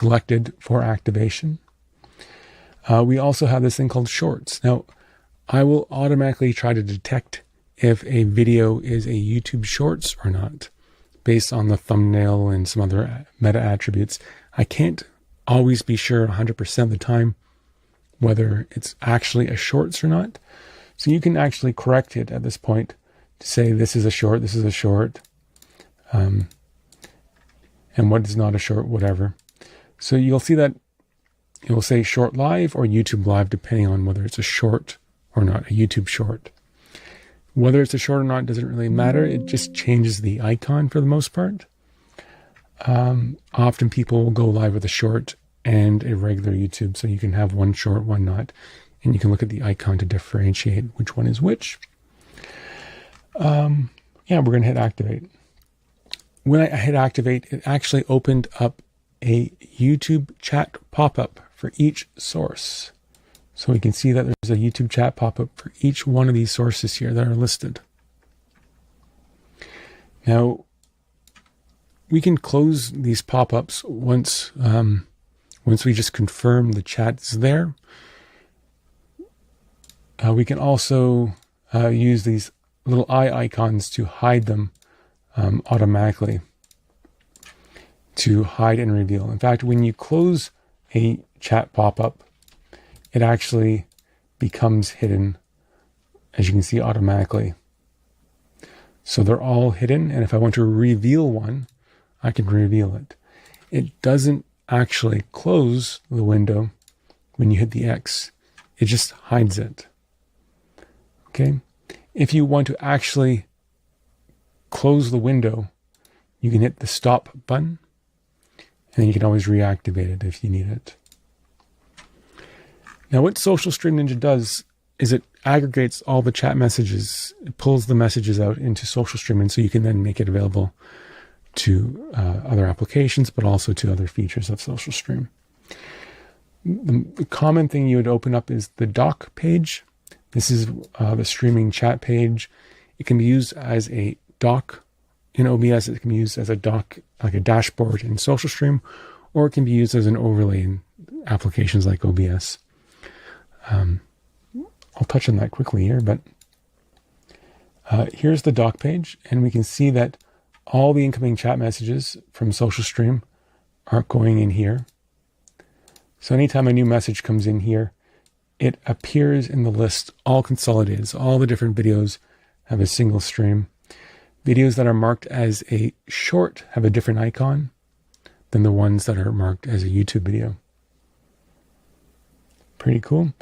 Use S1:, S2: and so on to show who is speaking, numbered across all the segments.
S1: selected for activation. We also have this thing called shorts. Now, I will automatically try to detect if a video is a YouTube Shorts or not, based on the thumbnail and some other meta attributes. I can't always be sure 100% of the time whether it's actually a Shorts or not. So you can actually correct it at this point to say this is a short, this is a short, and what is not a short, whatever. So you'll see that it will say short live or YouTube live, depending on whether it's a short or not, a YouTube short. Whether it's a short or not doesn't really matter. It just changes the icon for the most part. Often people will go live with a short and a regular YouTube, so you can have one short, one not, and you can look at the icon to differentiate which one is which. Yeah, we're going to hit activate. When I hit activate, it actually opened up a YouTube chat pop-up for each source. So we can see that there's a YouTube chat pop-up for each one of these sources here that are listed. Now, we can close these pop-ups once we just confirm the chat is there. We can also use these little eye icons to hide them automatically, to hide and reveal. In fact, when you close a chat pop-up, it actually becomes hidden, as you can see, automatically. So they're all hidden, and if I want to reveal one, I can reveal it. It doesn't actually close the window when you hit the X. It just hides it. Okay? If you want to actually close the window, you can hit the stop button, and then you can always reactivate it if you need it. Now, what Social Stream Ninja does is it aggregates all the chat messages, it pulls the messages out into Social Stream, and so you can then make it available to other applications, but also to other features of Social Stream. The common thing you would open up is the doc page. This is the streaming chat page. It can be used as a doc in OBS. It can be used as a doc, like a dashboard in Social Stream, or it can be used as an overlay in applications like OBS. I'll touch on that quickly here, but here's the doc page, and we can see that all the incoming chat messages from Social Stream are going in here. So anytime a new message comes in here, it appears in the list, all consolidated. So all the different videos have a single stream. Videos that are marked as a short have a different icon than the ones that are marked as a YouTube video. Pretty cool.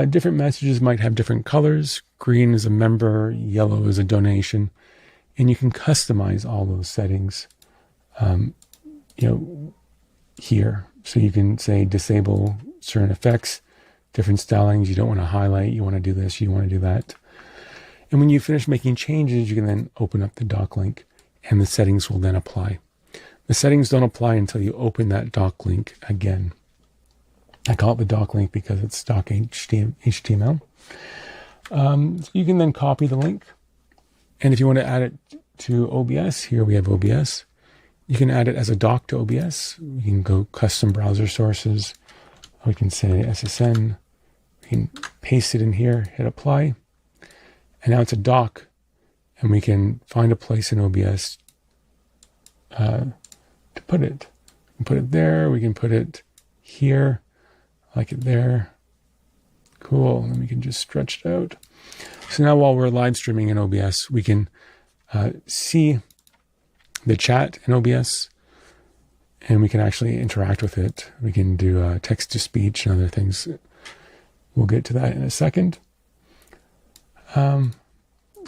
S1: Different messages might have different colors. Green is a member, yellow is a donation, and you can customize all those settings, here. So you can say disable certain effects, different stylings. You don't want to highlight. You want to do this. You want to do that. And when you finish making changes, you can then open up the doc link, and the settings will then apply. The settings don't apply until you open that doc link again. I call it the doc link because it's stock HTML. So you can then copy the link. And if you want to add it to OBS, here we have OBS. You can add it as a doc to OBS. We can go custom browser sources. We can say SSN. We can paste it in here, hit apply. And now it's a doc. And we can find a place in OBS to put it. We can put it there. We can put it here. Like it there. Cool. And then we can just stretch it out. So now while we're live streaming in OBS, we can see the chat in OBS, and we can actually interact with it. We can do text-to-speech and other things. We'll get to that in a second. So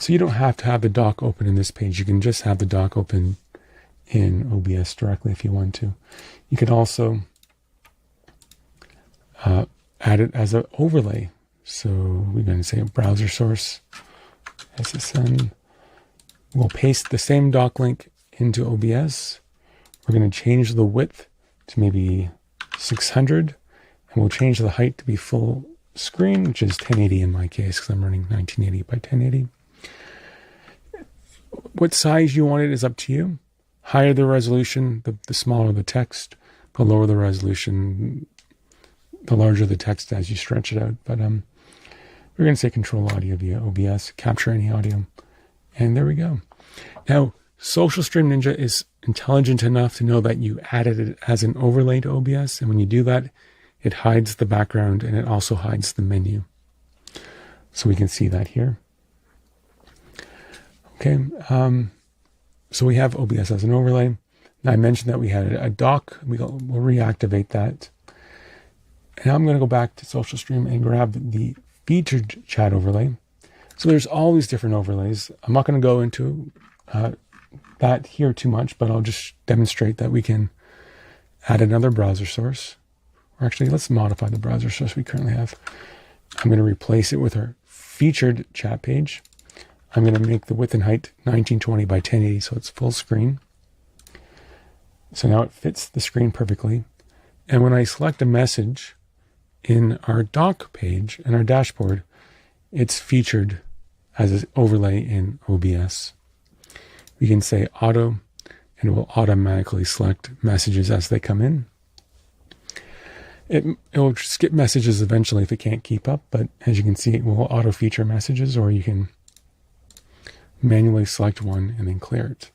S1: you don't have to have the doc open in this page. You can just have the doc open in OBS directly if you want to. You could also add it as an overlay. So we're going to say a browser source, SSN. We'll paste the same doc link into OBS. We're going to change the width to maybe 600, and we'll change the height to be full screen, which is 1080 in my case, because I'm running 1980 by 1080. What size you want it is up to you. Higher the resolution, the smaller the text. the lower the resolution, the larger the text as you stretch it out. But we're going to say control audio via OBS, capture any audio. And there we go. Now, Social Stream Ninja is intelligent enough to know that you added it as an overlay to OBS. And when you do that, it hides the background and it also hides the menu. So we can see that here. Okay, so we have OBS as an overlay. Now I mentioned that we had a dock. We'll reactivate that. And now I'm going to go back to Social Stream and grab the featured chat overlay. So there's all these different overlays. I'm not going to go into that here too much, but I'll just demonstrate that we can add another browser source. Or actually, let's modify the browser source we currently have. I'm going to replace it with our featured chat page. I'm going to make the width and height 1920 by 1080 so it's full screen. So now it fits the screen perfectly. And when I select a message in our dock page and our dashboard, it's featured as an overlay in OBS. We can say auto, and it will automatically select messages as they come in. It will skip messages eventually if it can't keep up, but as you can see, it will auto feature messages, or you can manually select one and then clear it.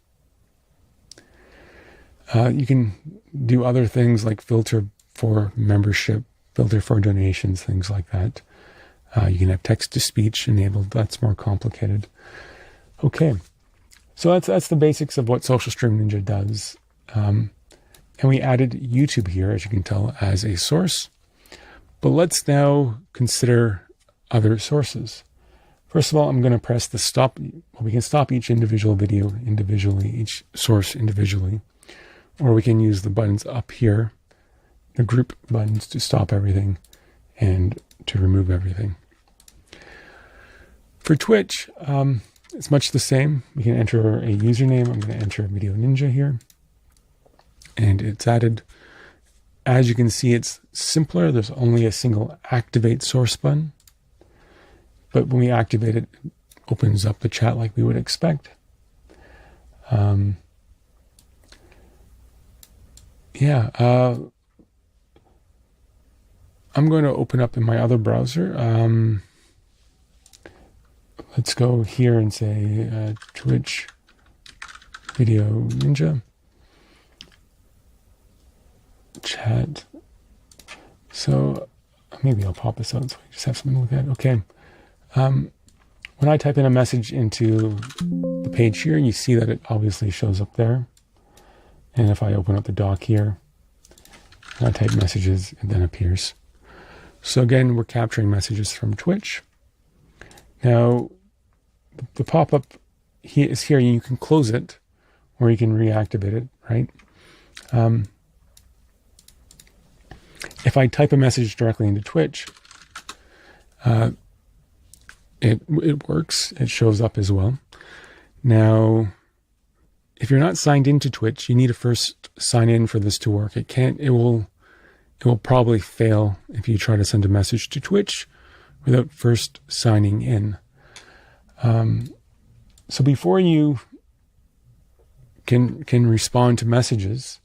S1: You can do other things like filter for membership, filter for donations, things like that. You can have text-to-speech enabled. That's more complicated. Okay, so that's the basics of what Social Stream Ninja does. And we added YouTube here, as you can tell, as a source. But let's now consider other sources. First of all, I'm going to press the stop. Well, we can stop each individual video individually, each source individually. Or we can use the buttons up here, the group buttons, to stop everything and to remove everything. For Twitch, it's much the same. We can enter a username. I'm going to enter Video Ninja here. And it's added. As you can see, it's simpler. There's only a single activate source button. But when we activate it, it opens up the chat like we would expect. I'm going to open up in my other browser. Let's go here and say Twitch Video Ninja chat. So maybe I'll pop this out so we just have something to look at. Okay. When I type in a message into the page here, you see that it obviously shows up there. And if I open up the dock here, and I type messages, it then appears. So again, we're capturing messages from Twitch. Now, the pop-up is here. You can close it, or you can reactivate it, right? If I type a message directly into Twitch, it works. It shows up as well. Now, if you're not signed into Twitch, you need to first sign in for this to work. It will probably fail if you try to send a message to Twitch without first signing in. So before you can respond to messages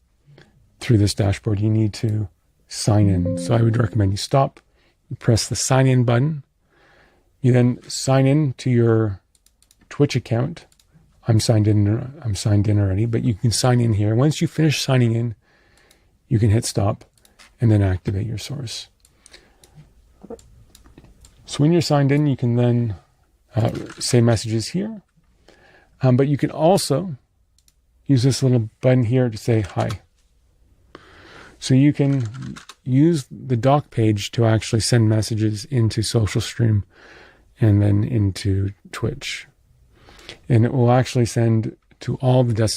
S1: through this dashboard, you need to sign in. So I would recommend you stop, you press the sign in button, you then sign in to your Twitch account. I'm signed in already, but you can sign in here. Once you finish signing in, you can hit stop and then activate your source. So when you're signed in, you can then say messages here, but you can also use this little button here to say hi. So you can use the dock page to actually send messages into Social Stream and then into Twitch. And it will actually send to all the destinations